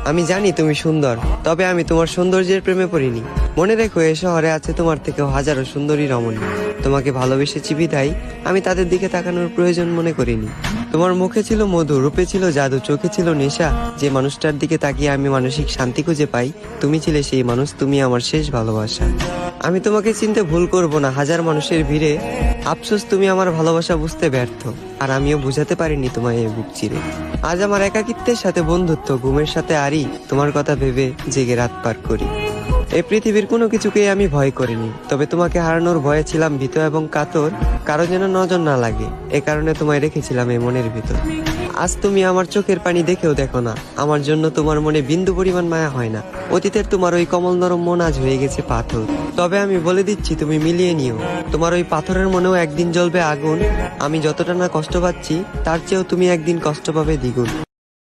আমি জানি তুমি সুন্দর, তবে আমি তোমার সৌন্দর্যের প্রেমে পড়িনি। মনে রেখো, এ শহরে আছে তোমার থেকেও হাজারো সুন্দরী রমণী। তোমাকে ভালোবেসেছি বিধায় আমি তাদের দিকে তাকানোর প্রয়োজন মনে করিনি। তোমার মুখে ছিল মধু, রূপে ছিল জাদু, চোখে ছিল নেশা। যে মানুষটার দিকে তাকিয়ে আমি মানসিক শান্তি খুঁজে পাই, তুমি ছিলে সেই মানুষ। তুমি আমার শেষ ভালোবাসা। আমি তোমাকে চিনতে ভুল করব না হাজার মানুষের ভিড়ে। আফসোস তুমি আমার ভালোবাসা বুঝতে ব্যর্থ, আর আমিও বুঝাতে পারিনি তোমায় এই বুক চিরে। আজ আমার একাকিত্বের সাথে বন্ধুত্ব, ঘুমের সাথে আরি, তোমার কথা ভেবে জেগে রাত পার করি। এই পৃথিবীর কোনো কিছুকেই আমি ভয় করিনি, তবে তোমাকে হারানোর ভয়ে ছিলাম ভীত এবং কাতর। কারো যেন নজর না লাগে, এ কারণে তোমায় রেখেছিলাম এই মনের ভিতর। আজ তুমি আমার চোখের পানি দেখেও দেখো না, আমার জন্য তোমার মনে বিন্দু পরিমাণ মায়া হয় না। অতীতের তোমার ওই কমল নরম মন আজ হয়ে গেছে পাথর। তবে আমি বলে দিচ্ছি, তুমি মিলিয়ে নিও, তোমার ওই পাথরের মনেও একদিন জ্বলবে আগুন। আমি যতটা না কষ্ট পাচ্ছি, তার চেয়েও তুমি একদিন কষ্ট পাবে দ্বিগুণ।